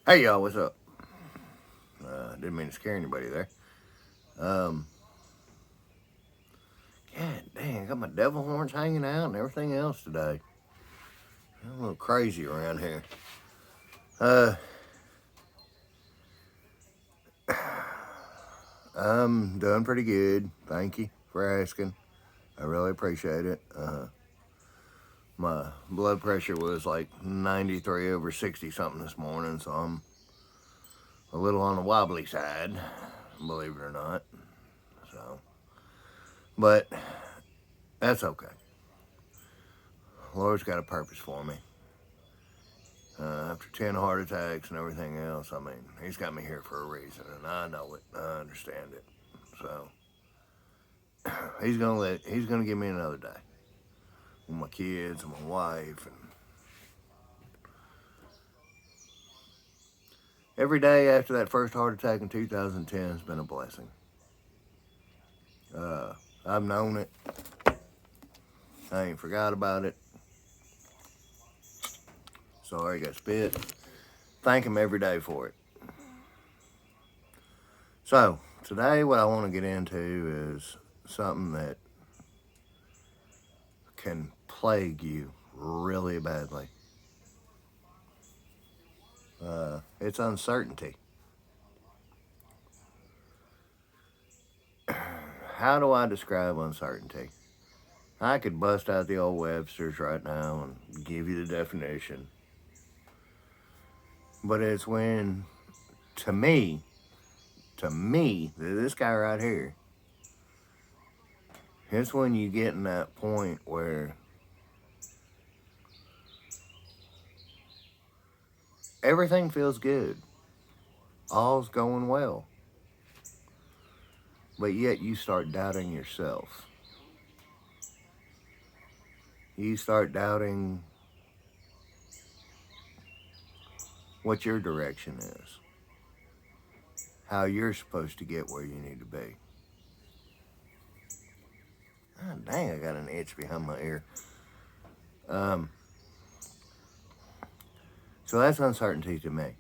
Hey y'all, what's up? Didn't mean to scare anybody there. God dang, I got my devil horns hanging out and everything else today. I'm a little crazy around here. Uh, I'm doing pretty good. Thank you for asking. I really appreciate it. My blood pressure was like 93 over 60 something this morning, so I'm a little on the wobbly side, believe it or not. So, but that's okay. Lord's got a purpose for me. After 10 heart attacks and everything else, I mean, he's got me here for a reason, and I know it. I understand it. So he's gonna give me another day with my kids and my wife, and every day after that first heart attack in 2010 has been a blessing. I've known it. I ain't forgot about it. Sorry, I got spit. Thank him every day for it. So today, what I want to get into is something that can plague you really badly. It's uncertainty. How do I describe uncertainty? I could bust out the old Webster's right now and give you the definition. But it's when, to me, this guy right here, it's when you get in that point where everything feels good, all's going well, but yet you start doubting yourself. You start doubting what your direction is, how you're supposed to get where you need to be. Oh, dang, I got an itch behind my ear. Um, so that's uncertainty to me.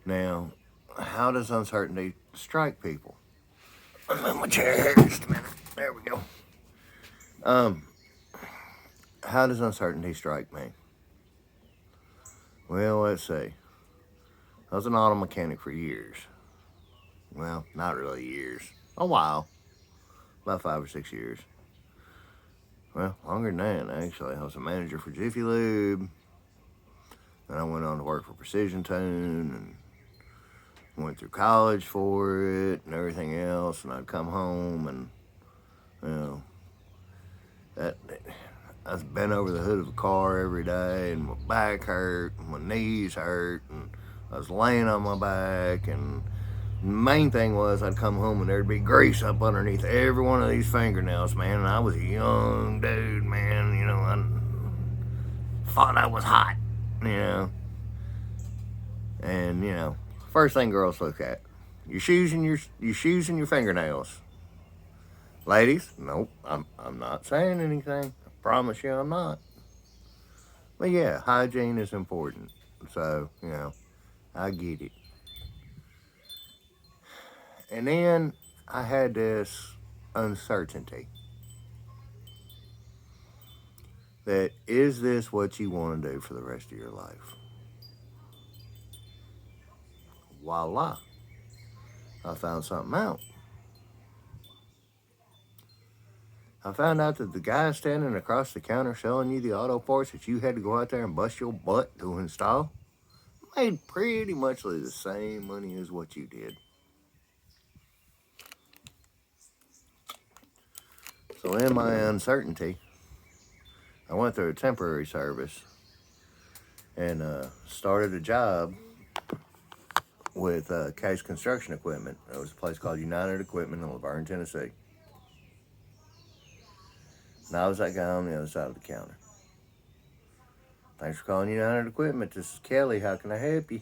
Now, how does uncertainty strike people? I'm in my chair here just a minute. There we go. How does uncertainty strike me? Well, let's see. I was an auto mechanic for years. Well, not really years. A while. About 5 or 6 years. Well, longer than that, actually. I was a manager for Jiffy Lube. Then I went on to work for Precision Tune and went through college for it and everything else. And I'd come home and, you know, I was bent over the hood of a car every day, and my back hurt, and my knees hurt, and I was laying on my back, and the main thing was I'd come home and there'd be grease up underneath every one of these fingernails, man, and I was a young dude, man, you know, I thought I was hot, you know, and, you know, first thing girls look at, your shoes and your fingernails. Ladies, nope, I'm not saying anything. I promise you I'm not. But yeah, hygiene is important. So, you know, I get it. And then I had this uncertainty that is this what you want to do for the rest of your life? Voila. I found something out. I found out that the guy standing across the counter selling you the auto parts that you had to go out there and bust your butt to install made pretty much the same money as what you did. So in my uncertainty, I went through a temporary service and started a job with Case Construction Equipment. It was a place called United Equipment in Laverne, Tennessee. And I was that guy on the other side of the counter. Thanks for calling United Equipment. This is Kelly. How can I help you?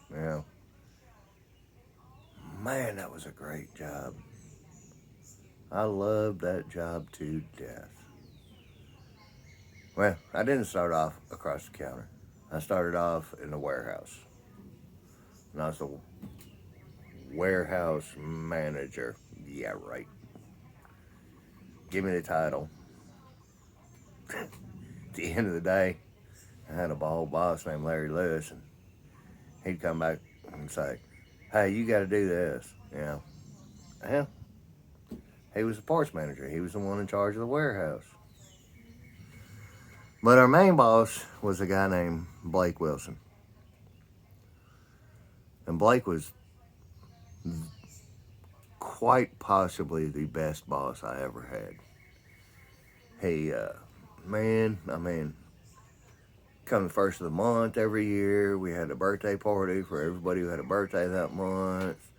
You know, man, that was a great job. I loved that job to death. Well, I didn't start off across the counter. I started off in the warehouse. And I was the warehouse manager. Yeah, right. Give me the title. At the end of the day, I had a bald boss named Larry Lewis, and he'd come back and say, "Hey, you got to do this." You know, hell, he was the parts manager. He was the one in charge of the warehouse. But our main boss was a guy named Blake Wilson, and Blake was quite possibly the best boss I ever had. He, man, I mean, come the first of the month every year, we had a birthday party for everybody who had a birthday that month.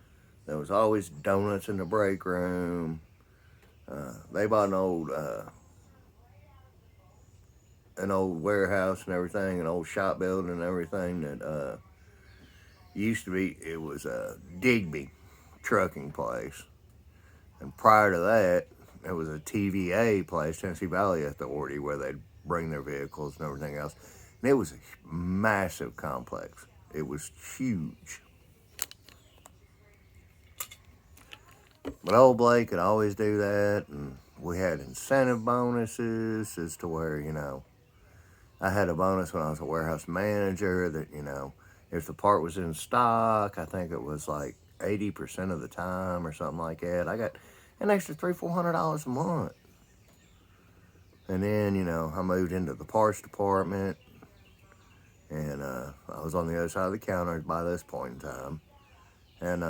There was always donuts in the break room. They bought an old warehouse and everything, an old shop building and everything that used to be. It was a Digby trucking place, and prior to that, it was a TVA place, Tennessee Valley Authority, where they'd bring their vehicles and everything else. And it was a massive complex. It was huge. But old Blake could always do that, and we had incentive bonuses as to where, I had a bonus when I was a warehouse manager that, if the part was in stock, I think it was like 80% of the time or something like that, I got an extra $300-$400 a month. And then, I moved into the parts department, and I was on the other side of the counter by this point in time. And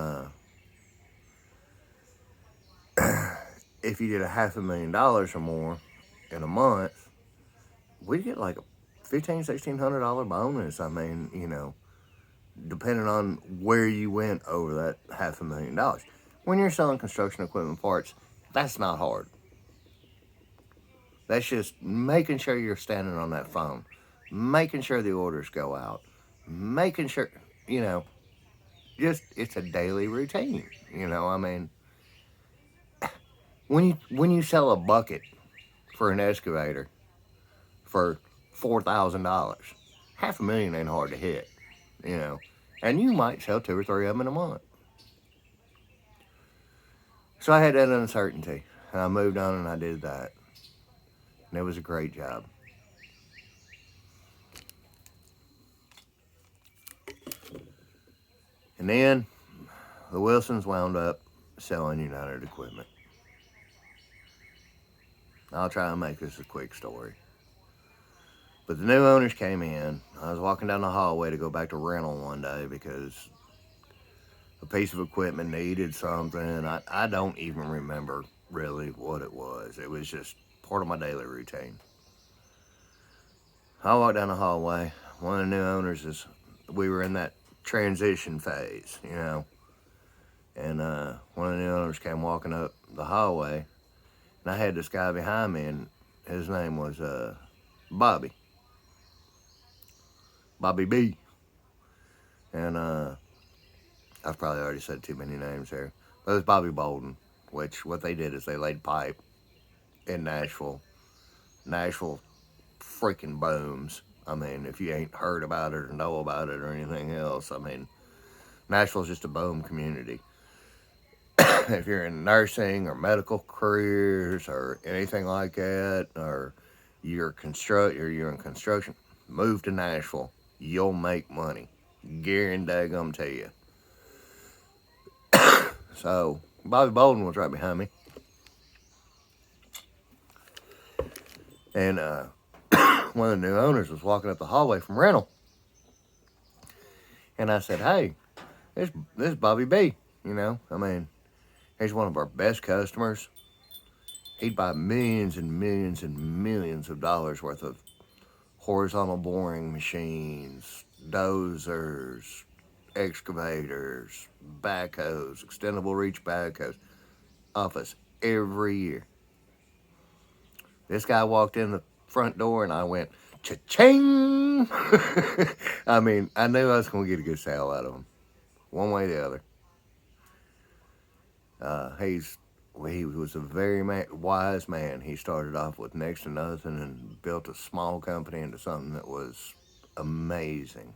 if you did $500,000 or more in a month, we'd get like a $1,500-$1,600 bonus. I mean, depending on where you went over that $500,000. When you're selling construction equipment parts, that's not hard. That's just making sure you're standing on that phone, making sure the orders go out, making sure, just it's a daily routine. I mean, when you sell a bucket for an excavator for $4,000, $500,000 ain't hard to hit, and you might sell 2 or 3 of them in a month. So I had that uncertainty, and I moved on and I did that, and it was a great job. And then the Wilsons wound up selling United Equipment. I'll try and make this a quick story. But the new owners came in. I was walking down the hallway to go back to rental one day because a piece of equipment needed something. I don't even remember really what it was. It was just part of my daily routine. I walked down the hallway. One of the new owners we were in that transition phase, and one of the new owners came walking up the hallway, and I had this guy behind me, and his name was Bobby B. And I've probably already said too many names there, but it was Bobby Bolden. Which what they did is they laid pipe in Nashville. Nashville freaking booms. I mean, if you ain't heard about it or know about it or anything else, I mean, Nashville's just a boom community. If you're in nursing or medical careers or anything like that, or you're in construction, move to Nashville. You'll make money. Guarantee to you. So Bobby Bolden was right behind me, and one of the new owners was walking up the hallway from rental, and I said, "Hey, this is Bobby B. I mean, he's one of our best customers. He'd buy millions and millions and millions of dollars worth of horizontal boring machines, dozers, excavators, backhoes, extendable reach backhoes, off us every year." This guy walked in the front door and I went, cha-ching! I mean, I knew I was going to get a good sale out of him, one way or the other. He was a very wise man. He started off with next to nothing and built a small company into something that was amazing.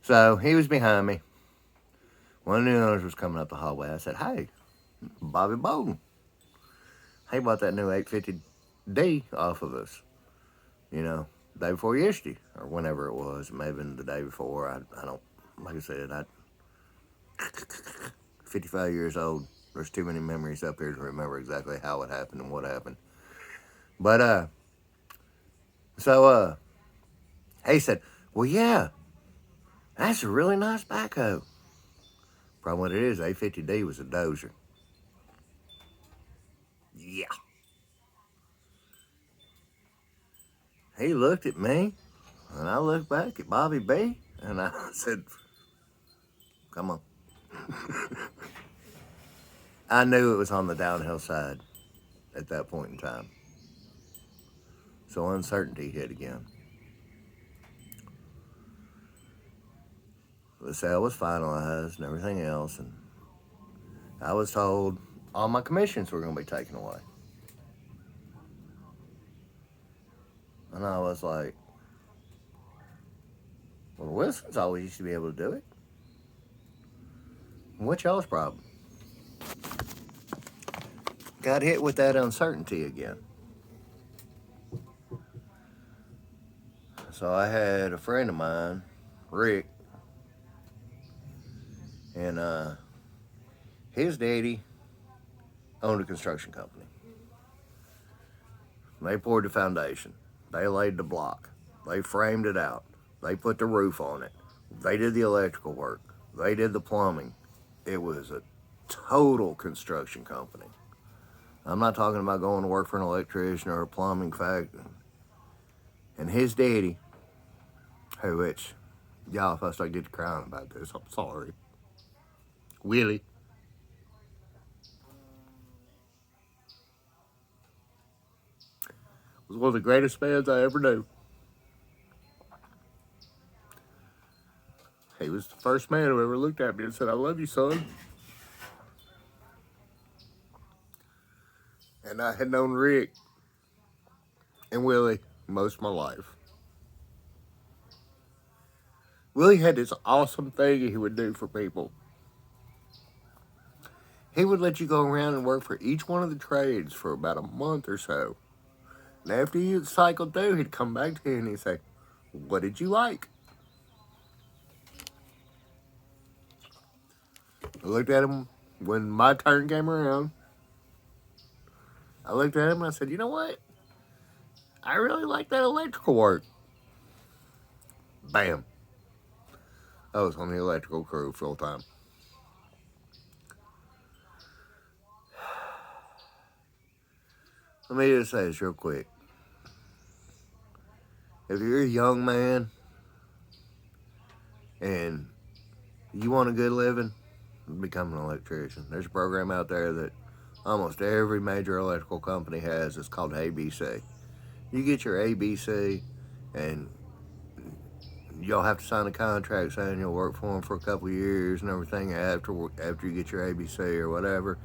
So he was behind me. One of the owners was coming up the hallway. I said, "Hey, Bobby Bowden. He bought that new 850D off of us. You know, day before yesterday, or whenever it was. It may have been the day before. I don't, like I said, 55 years old. There's too many memories up here to remember exactly how it happened and what happened. But, he said, well, yeah, that's a really nice backhoe. Problem what it is, 850D was a dozer. Yeah. He looked at me, and I looked back at Bobby B, and I said, come on. I knew it was on the downhill side at that point in time. So uncertainty hit again. The sale was finalized and everything else, and I was told all my commissions were going to be taken away. And I was like, well, Wilson's always used to be able to do it. What's y'all's problem? Got hit with that uncertainty again. So I had a friend of mine, Rick, and his daddy owned a construction company. They poured the foundation. They laid the block. They framed it out. They put the roof on it. They did the electrical work. They did the plumbing. It was a total construction company. I'm not talking about going to work for an electrician or a plumbing factory. And his daddy, which, y'all, if I start getting crying about this, I'm sorry. Willie. Was one of the greatest fans I ever knew. He was the first man who ever looked at me and said, I love you, son. And I had known Rick and Willie most of my life. Willie had this awesome thing he would do for people. He would let you go around and work for each one of the trades for about a month or so. And after you cycled through, he'd come back to you and he'd say, what did you like? I looked at him when my turn came around. I looked at him and I said, you know what? I really like that electrical work. Bam. I was on the electrical crew full time. Let me just say this real quick. If you're a young man and you want a good living, become an electrician. There's a program out there that almost every major electrical company has. It's called ABC. You get your ABC and you'll have to sign a contract saying you'll work for them for a couple of years and everything after you get your ABC or whatever.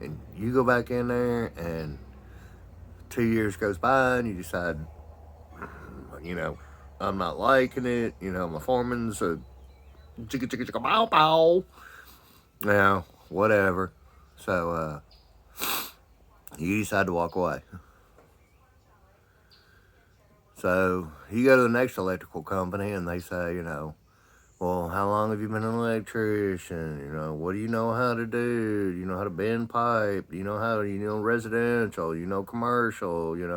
And you go back in there and 2 years goes by and you decide, I'm not liking it. My foreman's a chicka chicka chicka bow bow. Now, whatever. So, you decide to walk away. So, you go to the next electrical company and they say, well, how long have you been an electrician? What do you know how to do? Do you know how to bend pipe? Do you know how to, residential? Commercial? You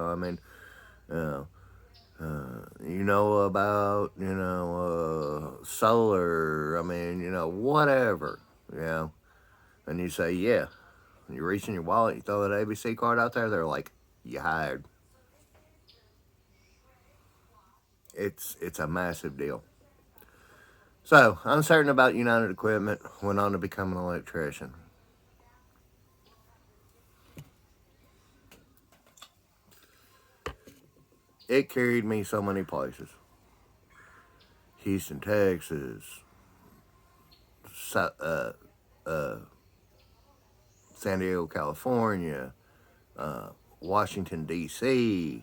know about, solar, whatever, And you say, yeah. And you reach in your wallet, you throw that ABC card out there, they're like, you hired. It's a massive deal. So, uncertain about United Equipment, went on to become an electrician. It carried me so many places. Houston, Texas, San Diego, California, Washington, D.C.,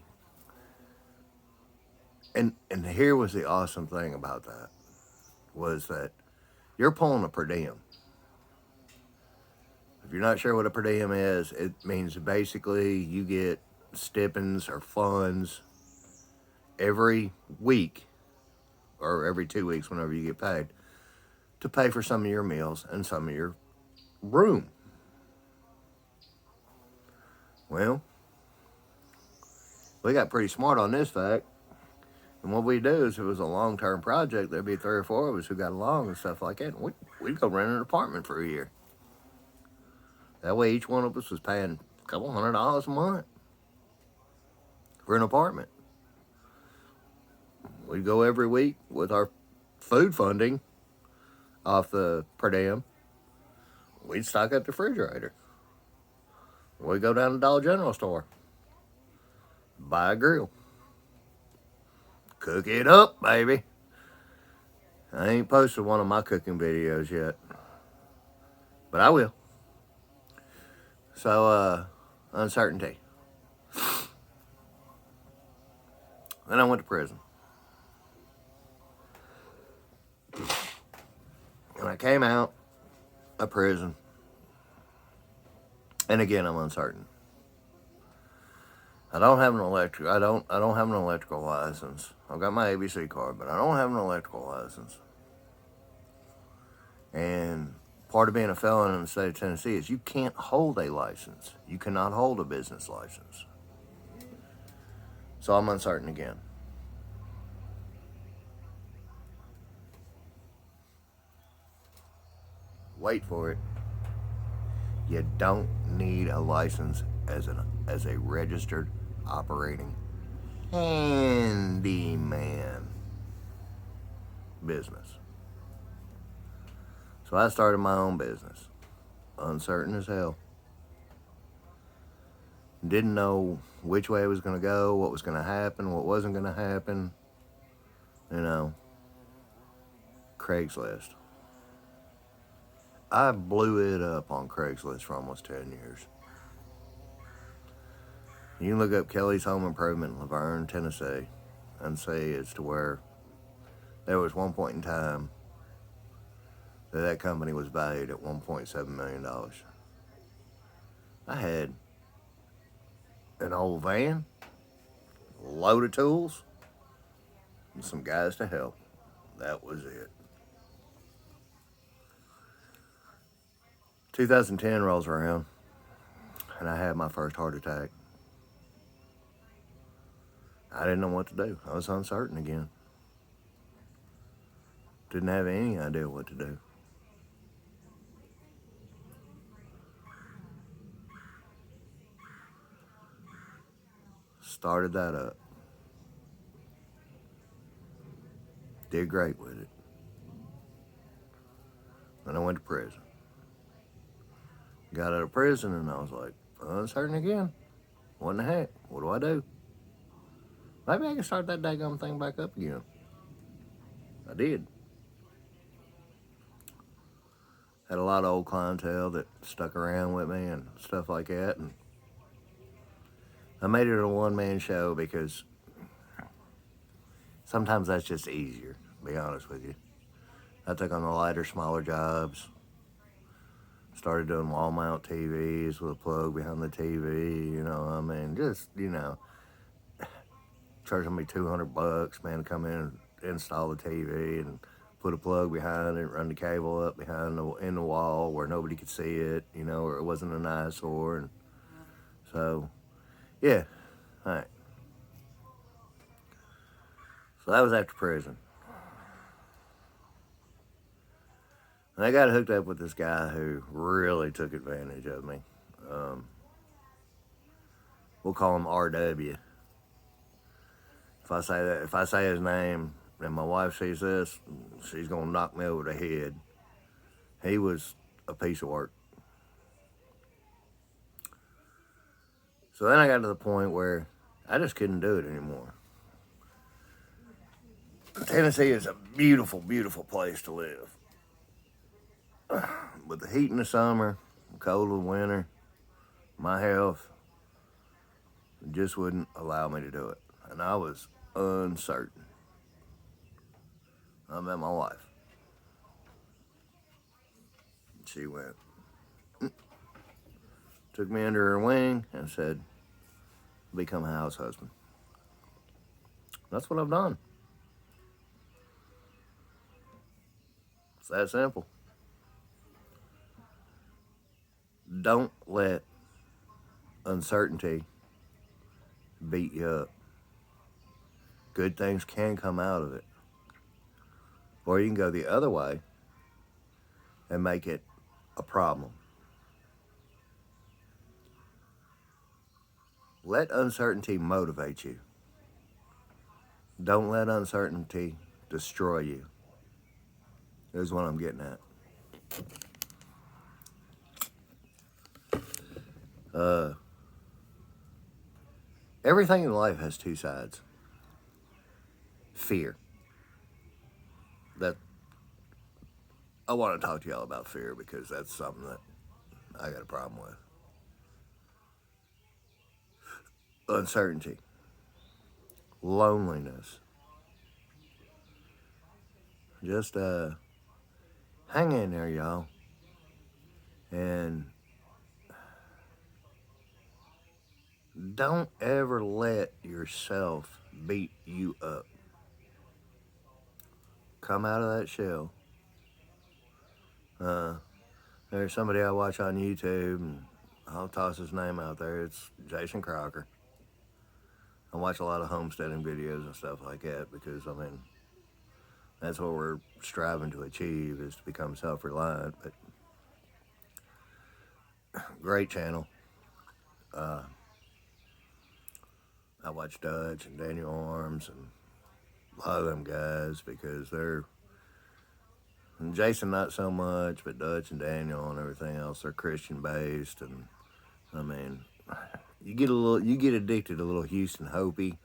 And here was the awesome thing about that, was that you're pulling a per diem. If you're not sure what a per diem is, it means basically you get stipends or funds every week or every 2 weeks, whenever you get paid, to pay for some of your meals and some of your room. Well, we got pretty smart on this fact. And what we do is, if it was a long-term project, there'd be 3 or 4 of us who got along and stuff like that. And we'd go rent an apartment for a year. That way each one of us was paying a couple $100 a month for an apartment. We'd go every week with our food funding off the per diem. We'd stock up the refrigerator. We'd go down to the Dollar General store, buy a grill, cook it up, baby. I ain't posted one of my cooking videos yet, but I will. So, uncertainty. Then I went to prison. And I came out of prison. And again, I'm uncertain. I don't have an electrical license. I've got my ABC card, but I don't have an electrical license. And part of being a felon in the state of Tennessee is you can't hold a license. You cannot hold a business license. So I'm uncertain again. Wait for it. You don't need a license as a registered operating handyman business. So I started my own business. Uncertain as hell. Didn't know which way it was going to go, what was going to happen, what wasn't going to happen. You know, Craigslist. I blew it up on Craigslist for almost 10 years. You can look up Kelly's Home Improvement in Laverne, Tennessee, and see as to where there was one point in time that company was valued at $1.7 million. I had an old van, a load of tools, and some guys to help. That was it. 2010 rolls around, and I had my first heart attack. I didn't know what to do. I was uncertain again. Didn't have any idea what to do. Started that up. Did great with it. Then I went to prison. Got out of prison and I was like, uncertain again. What in the heck? What do I do? Maybe I can start that daggum thing back up again. I did. Had a lot of old clientele that stuck around with me and stuff like that. And I made it a one-man show because sometimes that's just easier, to be honest with you. I took on the lighter, smaller jobs. Started doing wall mount TVs with a plug behind the TV, you know, I mean, just, you know, charging me $200, man, to come in and install the TV and put a plug behind it, run the cable up behind in the wall where nobody could see it, you know, or it wasn't an eyesore. And so, yeah, all right. So that was after prison. And I got hooked up with this guy who really took advantage of me. We'll call him RW. If I say his name and my wife sees this, she's gonna knock me over the head. He was a piece of work. So then I got to the point where I just couldn't do it anymore. Tennessee is a beautiful, beautiful place to live. But the heat in the summer, the cold in the winter, my health just wouldn't allow me to do it. And I was uncertain. I met my wife. She went, took me under her wing and said, become a house husband. That's what I've done. It's that simple. Don't let uncertainty beat you up. Good things can come out of it. Or you can go the other way and make it a problem. Let uncertainty motivate you. Don't let uncertainty destroy you. Is what I'm getting at. Everything in life has two sides. Fear. That I want to talk to y'all about fear because that's something that I got a problem with. Uncertainty. Loneliness. Just hang in there, y'all. And don't ever let yourself beat you up. Come out of that shell. There's somebody I watch on YouTube, and I'll toss his name out there. It's Jason Crocker. I watch a lot of homesteading videos and stuff like that because, I mean, that's what we're striving to achieve, is to become self-reliant. But great channel. I watch Dutch and Daniel Arms and a lot of them guys because they're, and Jason not so much, but Dutch and Daniel and everything else, they're Christian based. And I mean, you get addicted to a little Houston Hopi,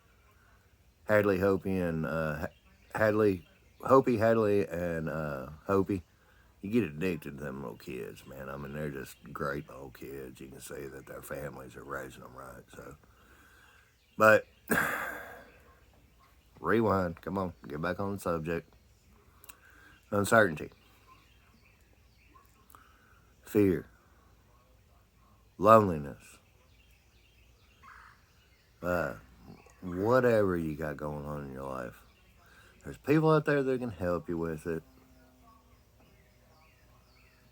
Hadley Hopi and Hadley and Hopi. You get addicted to them little kids, man. I mean, they're just great little kids. You can see that their families are raising them right. So, but rewind. Come on, get back on the subject. Uncertainty, fear, loneliness, whatever you got going on in your life. There's people out there that can help you with it.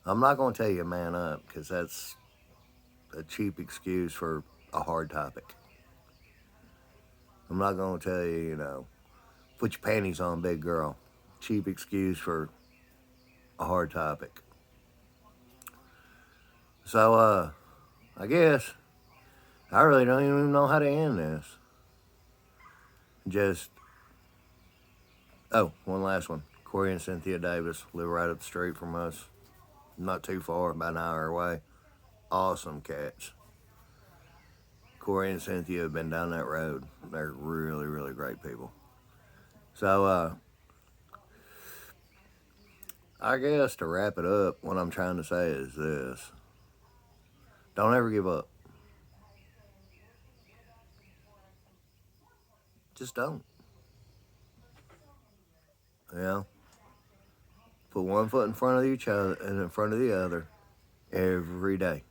I'm not going to tell you man up because that's a cheap excuse for a hard topic. I'm not going to tell you, put your panties on, big girl. Cheap excuse for a hard topic. So, I guess I really don't even know how to end this. One last one. Corey and Cynthia Davis live right up the street from us. Not too far, about an hour away. Awesome cats. Corey and Cynthia have been down that road. They're really, really great people. So, I guess to wrap it up, what I'm trying to say is this. Don't ever give up. Just don't. Put one foot in front of each other and in front of the other every day.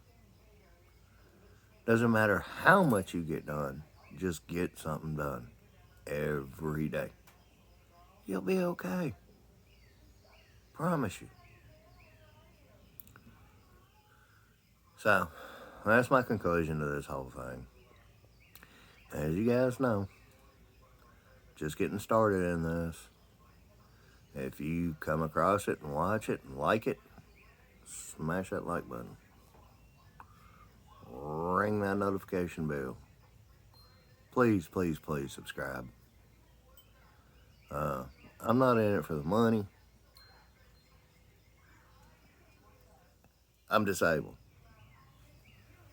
Doesn't matter how much you get done, just get something done every day. You'll be okay. Promise you. So, that's my conclusion to this whole thing. As you guys know, just getting started in this. If you come across it and watch it and like it, smash that like button. Ring that notification bell. Please, please, please subscribe. I'm not in it for the money. I'm disabled.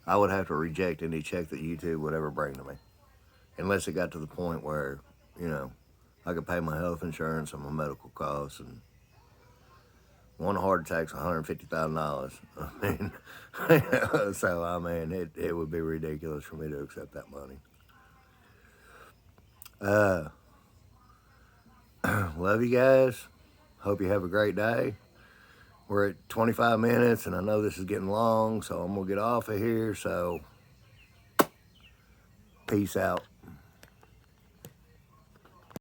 I would have to reject any check that YouTube would ever bring to me. Unless it got to the point where, I could pay my health insurance and my medical costs, and one heart attack's $150,000. I mean, so it would be ridiculous for me to accept that money. Love you guys. Hope you have a great day. We're at 25 minutes, and I know this is getting long, so I'm going to get off of here. So, peace out.